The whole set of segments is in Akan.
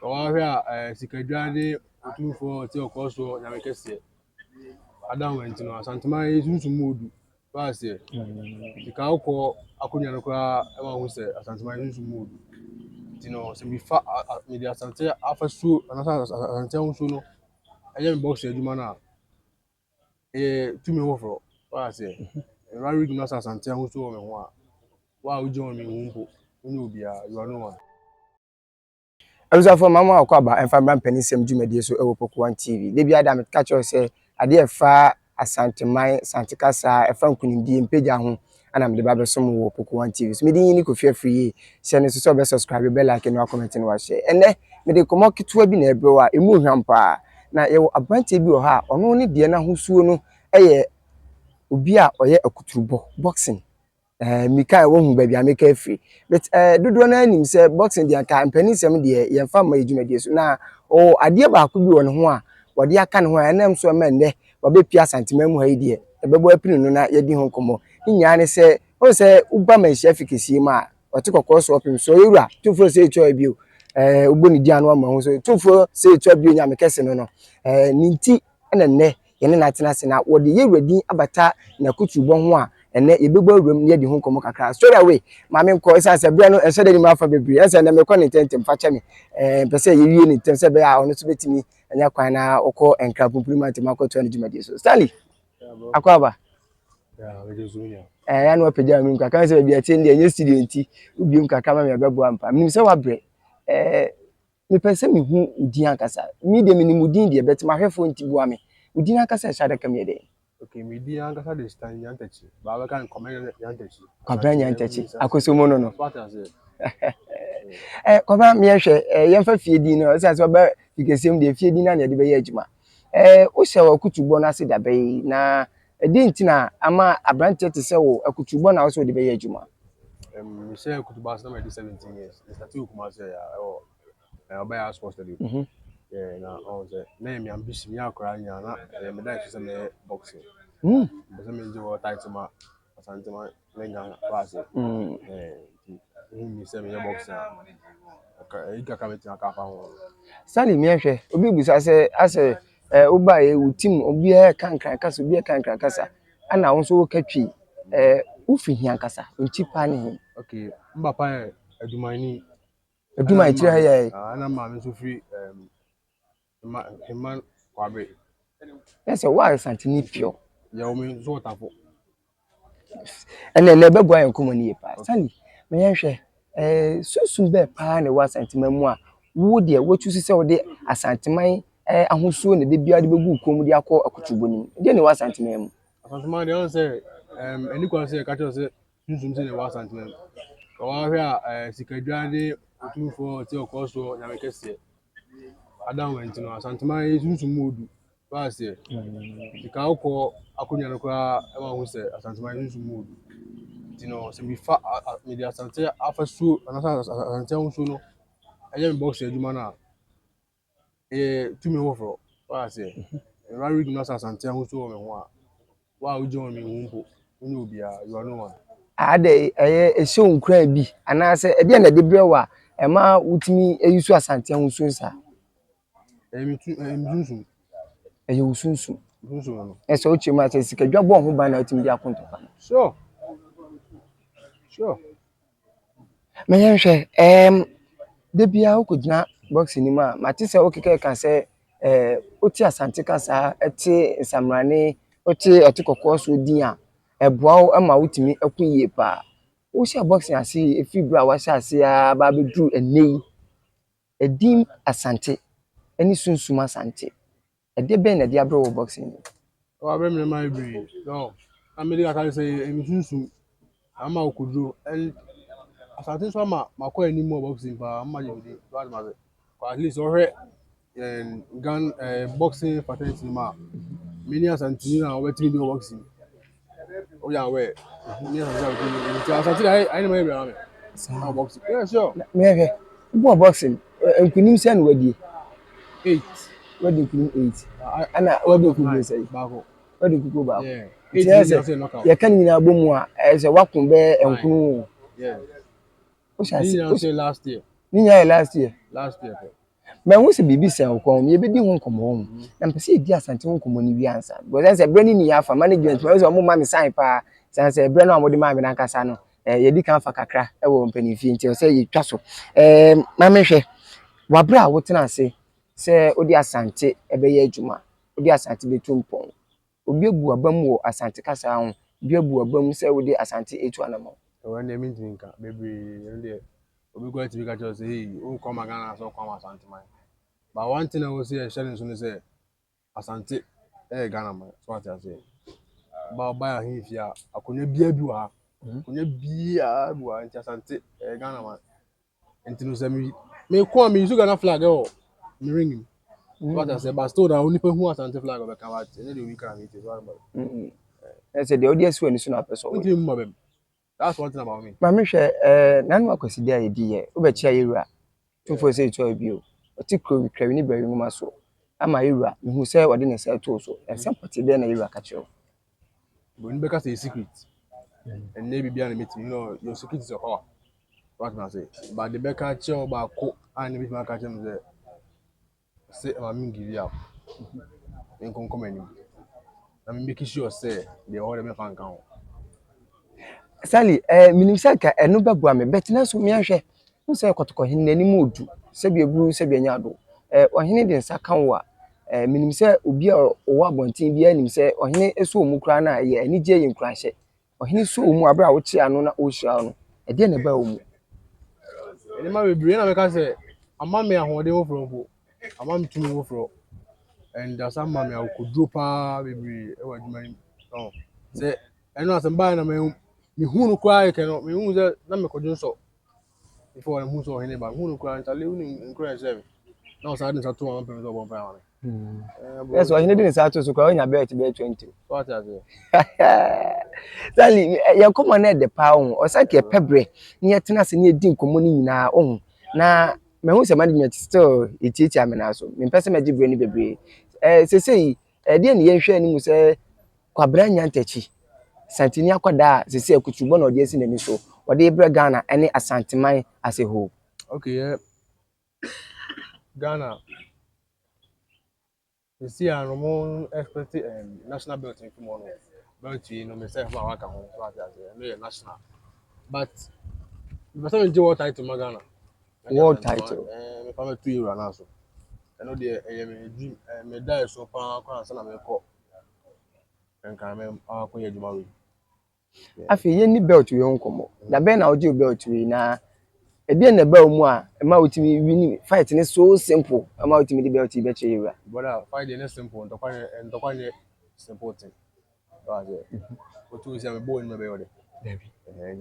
Kawahia Sikajani Otumfuo ti okoso nyamekese Adam went no Asanteman is mood pass here Sika ukọ akunya no kra e ma hu se Asanteman is mood tino se bi fa media Asante afasu Asante hu so no eye box adwuma na tumi wo fro pass here e ra read no Asante hu so me ho a wa ujo me hu mpo unu obia you are no one. Abusa for mama akwaba emfa bran panisem dwumadi so ewo Poku TV. Dey bia da me catch you say ade efa Asanteman santikasa efa nkunimdi empeja ho ana me de ba besom wo Poku TV. So me din ni Kofi Afriye se ne so be subscribe be like no comment no wa share. Ene me de komo ketewa bi na ebro a emu hwampa na ye abante bi o ha ono ne de na hosuo no eye obi a oye akuturubo boxing Mika wo hu ba bia meka free but dodo na anim say boxing dia ka mpanisem de ye fa ma edwumadi so na o ade ba ko bi won ho a wode aka ne ho a enam so ma nne wo be pia Asanteman mu ha yi de ebebo apini no na ye di ho komo nya ne say o say uba man chef kisi ma o te kokko so opim so yewura tumfo say cho bi o uboni dia no ma ho so tumfo say cho bi nya mekese no no ninti ene nne ye ne na tena se na wode yewura din abata na kutubo ho a ene ebebo awem ye di ho komo kakra straight away ma me nko isa se bia no ense de ma fa bebre ense na me ko ni tentem fa che me pese ye wie ni tem se be a ono so betimi enya kwan na okọ enkra pumpuriment ma ko to ni dwumadi so Stanley akwaba We just unya ya no peja mi nka kan se bia tie ndi enye studio nti ubi nka kama me bebo ampa mi se wa bre me pese mi hu udin akasa mi de mi ni mudin de betima hwefo nti bua me udin akasa sha da kam ye de. Okay, media angasa de stand yantachi. Baba kan comment yantachi. Kwabran yantachi. Akosomo no no. What I say. Kwabra me hwe yemfa fiedi no say so ba fikesem de fiedi na ne de be ye adwuma. Wo hye wa kutubo na se da be na edi ntina ama abrante te se wo akutubo na wo so de be ye adwuma. Me say kutubo as na me 17 years. Mr. T kuma say ya oba sports stadium. Yeah, na on say na me ambition ya akra nya na me dai say me boxing. Because me do title ma Asanteman lenga pass. Me say me boxing. Okay, ika kameti aka fa ho. Sali me hwe obi busa say ase uba e utim obi e kankran kasa obi e kankran kasa ana wo so wo katwi ufi hian kasa nti pa ne. Okay, mbapa adumani aduma itire ha ye ana ma me so free Himan kwabe. Yes, why Asantehene pure. Ya o me so tafo. Ene na be bua yankomo ni pa. Sali, me hwe sunsun be pa na wa Asanteman mu a wo de wo chusi se wo de Asanteman ahosuo na de bia de begu kom de akọ akutubo nim. De ne wa Asanteman mu. Asanteman de on say eni kwa say ka cho say sunsun se ne wa Asanteman. Ka wa hwe a sikadwane Otumfuo ti okoso nyamekese Adam went no Asanteman is sunsun modu pass here Sika ukọ akunya no kra e ma hu se Asanteman is sunsun modu tino se bi fa media Asante afasu Asante hu so no eye box adwuma na tumi wo fro pass here e ra read no Asante hu so me ho a wa ujo me hu mpo unu obia you are no one. Ade ehye nkran bi anase e de na de brewa e ma wutimi eyusu Asante hu so nsa. Mi sunsun. Eye usunsun. Sunsun no. Ese o chema se sikadwa bo ho ban na utimi de akontofa. Sure. Me hwe de bia okugina boxing ni ma matise okeke kan se oti Asante kasa eti samrane oti otikokko so din a eboa ama wutimi akuye pa wo sha boxing ase efibra wa sha ase a ba bedru enei edin Asante eni sunsum Asante ede be na de abro wo boxing O abre me my brain no amedi ka say emi sunsun ama okudro and Asante so ma ko ani mo boxing pa ama je bi do ad ma be at least o hwe gun boxing fraternity ma many Asantehene na wetin do boxing o ya we many Asante I know me how boxing yeah sure me hwe bo boxing enkunim se na wadi 8 wadi enkunim 8 ana wadi enkunim se baako wadi kuko ba yeah ya kan nyina bomu a se wakun be enkunu yeah o sha say last year ninya last year okay me hu se bibi sen ko me be di ho nkomo ho na mpese e di asante ho nkomo ni wi ansa because say brand ni ya fa management me so mo ma me sign pa say brand no mo di ma me na kasa no ye di kan fa kakra e wo mpanifi nti o say ye twa so ma me hwe wabra wo tena ase se odi asante e be ye adwuma odi asante be tumpon obi ebu abam wo asante kasa ho bi ebu abam se odi asante etu anamo when they mean to me baby we go to be catch say who come again so come Asanteman but one thing I will say sharing so say Asante Ghana man so what I say ba ba hin fia akonya bia bi wa akonya bia bi wa nti Asante Ghana man nti no say me ko me use Ghana flag me ring him what I say but still that only who Asante flag be can what any the week can it is what about I said the audience when so na person nti mu mabem that's one thing about me ma me hwe nanu akwasi dia ye di ye obechia yewura Otumfuo say to bio oti kro krawi ni bari mu maso ama yewura mehu say ode ne say to so esempati be na yewura ka chiro but you better say secret and maybe be an meeting you know your secret is your power what can I say but the better chill ba ko and maybe ma catch him say I mean give you up in come any I mean make sure say the order me fan kan Stanley minim say ka eno bebua me betina so me ahwe no say kotoko hin nanim odu se bi eburu se bi anya do ohene de nsa kan wa minim say obi a owo abonten bi anim say ohene eso mu kra na ye anije ye nkra hye ohene so mu abra wo chi ano na o hia no e de na ba o mu any ma be brain na make say ama me ahode wo fro ama me tumi wo fro and that's am me akodro pa be e wa djuma ni no say eno asem ba na me hu no kwa ke no me hu say na me kodjo so before na hu so ohene ba hu no kwa ntale hu ni nkra say na o sa de sa to am pe so bon pa ma yes ohene de nsa to so kwa onya bet be 20 what I say Stanley ye komo na de pa ho o say ke pebre ni ye tena se ni edi nkomo ni nyina ho na me hu se management still etieti amena so me pese me gibre ni bebre sesei de ne ye hwe ni mu se kwabra nyantachi santini akoda sesei akutubo na ode asi nani so ode bre Ghana ene Asanteman as a whole okay yeah Ghana you see a normal expect national belt in come on belt you know myself ma waka ho so I say no national but the person do what title ma Ghana world title me fa me 2 euro na so I know the me dream me die so pa kwa na me ko en kan me akọ adwuma we afi ye ni belt we nkomo da be na oje belt we na ede na ba mu a ma otimi win fight ni so simple ma otimi di belt be che yura but fight is simple ndokwa ne simple thing so I say otu say me boy no be yode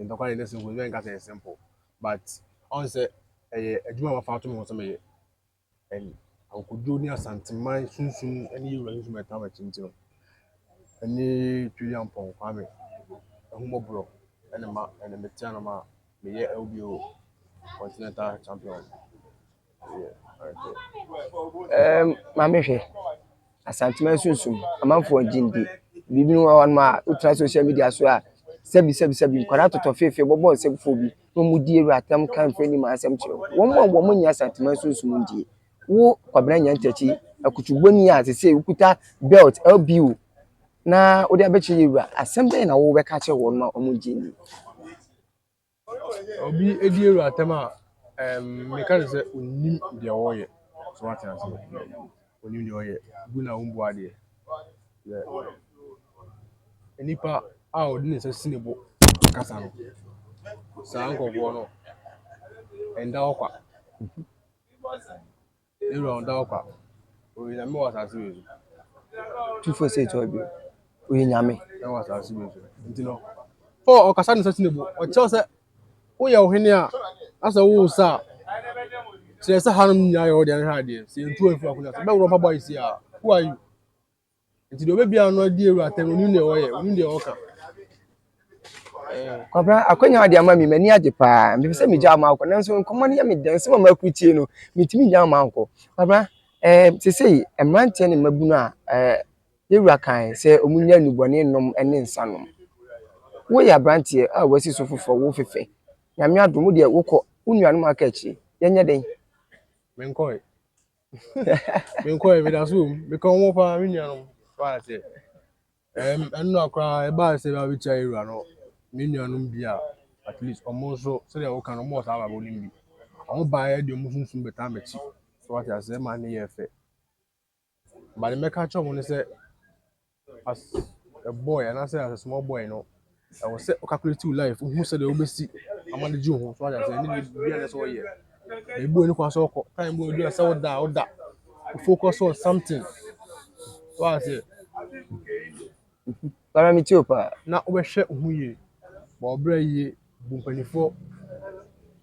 ndokwa ne simple we nka say simple but on say adwuma ma fa to me so me and akodo ni Asanteman sunsun ani yura sunsun meta ma chinti ani Julian Pon kwame ehumobro ene ma ene metia no ma me ye LBO continental champion ma me hwe Asanteman sunsun amanfo jindi bibi no wa ma ultra social media so a sebi kwara toto fefe bobo sebfo bi no mu die ru atam kan freni ma asem kire wo mo nya Asanteman sunsun ndie wo kwabra nya ntachi akutugboni a sese ukuta belt LBO na odi abechi yura asem be na wo be ka che wo no omo jindi obi edieru atema me kan say onim de oye so what I say onim de oye guna umbu ade enipa a odi ne say sinebo kasa no sa nkofo no enda okwa eru onda okwa oyi na me wasase we Otumfuo say to obi oyi nyame e wasase we nti no for okasa ne say sinebo o che say wo ye ohene a asa wo sa se say hanum nya ye odi an ha de se ntu afu akuna be woro pa boy si a who are you nti de obebia no adieru atem onim de oye onim de oka kwabra akonya ade ama mi mani ade pa me se me ja ma akọ nanso nkomo ne ya me dan se ma makutie no mitimi nya ma anko kwabra sesei emrante ne mabunu a yewura kan se omunya nubone nom ene nsanom wo ya brante a wasi so fofo wo fefe nyame adom de wokọ unuanom aka echi yenye den menkoi Me ko e me da so me ko mo pa me nuanom wa say enu akra e ba say ba bi cha ewura no me nuanom bi a at least omo so say dey wo kan omo sa ba bo nim bi omo ba e de omo sunsun beta mechi so what I say man ye fe but the make catch omo say as a boy and I say as a small boy no I was say calculate life who said they obesi amanage ho so what I say ni bi na so ye e bo ni kwa so ko time bo do say oda focus on something so I say Para mi tio pa. na obehwe ho ye ba obra ye bu mpanifo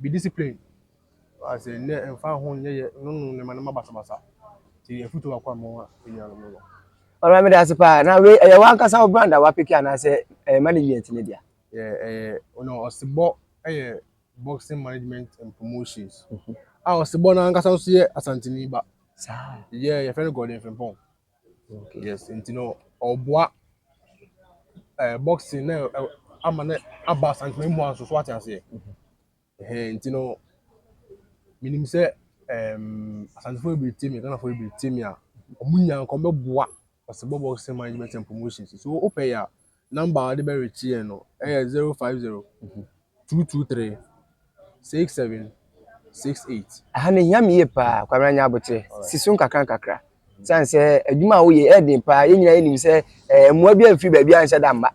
be disciplined I say ne emfa ho nye ye no ne manama basa ti e futu akwa mo ni anu no Ora me da se pa na we e wan kasa brand wa pick na say management ni dia. Yeah, no, Osibo, boxing management and promotions. Osibo na nkasa so ye Asantehene ba. Sa. Yeah, your friend Gordon Frimpong. Okay. Yes, you know, oboa boxing na ama na aba Asantehene mu aso so what I say. You know, minim say Asantehene be team, Ghana for be team ya. Omunya nko be boa Osibo boxing management and promotions. So open ya number de be reach here no. 050 223 6768. Aha ne hia me ye pa kwabra nya abote. Sisun kakra. San se adwuma wo ye edin pa ye nyina enim se mua bi amfi ba bi anhye da mba.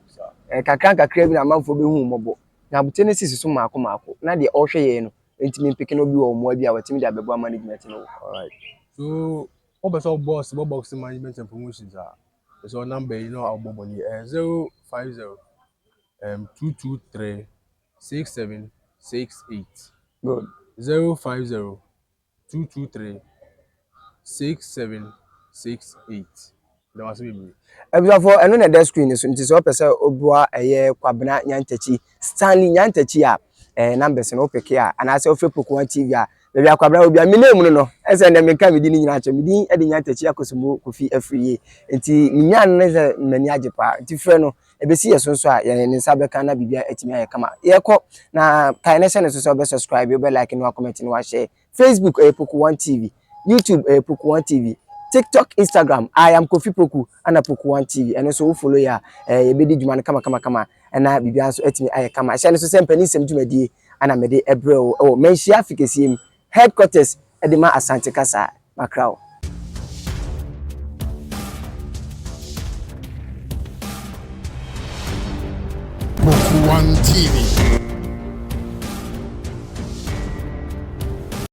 Kakra bi na manfo be hu mobo. Na abote ne sisun maako. Na de ohwe ye no entimi mpeke no bi wo mua bi a watimi de abebo management no. Alright. So, what boss, boxing management and promotions are? So number you know our money 050 223 6768. Good. 050 223 6768. That was me. Ebuafo eno na desk screen so nti so pese obua eye kwabena nyantachi Stanley nyantachi a numbers no peke a ana se ofe Poku TV a bebi akwabena obi a me name no ese na me ka me di ni nyina che me di e de nyantachi akosumo kofi afriye nti minyan ne se mani ajepa nti frɛ no ebesi yeso so a ye ne nsa beka na bibia etimi aye kama ye kɔ na kai ne se ne so be subscribe be like no comment no share Facebook Poku TV, YouTube Poku TV, TikTok, Instagram, I am Kofi Poku and Poku TV. And also follow ya ye bedi dwuma kama and na bibia so etimi aye kama. Hye no so sem pani sem dwumadi ana mede ebrɛ o menhia fikesiem headquarters edema Asante Kasa Makrao. Poku TV.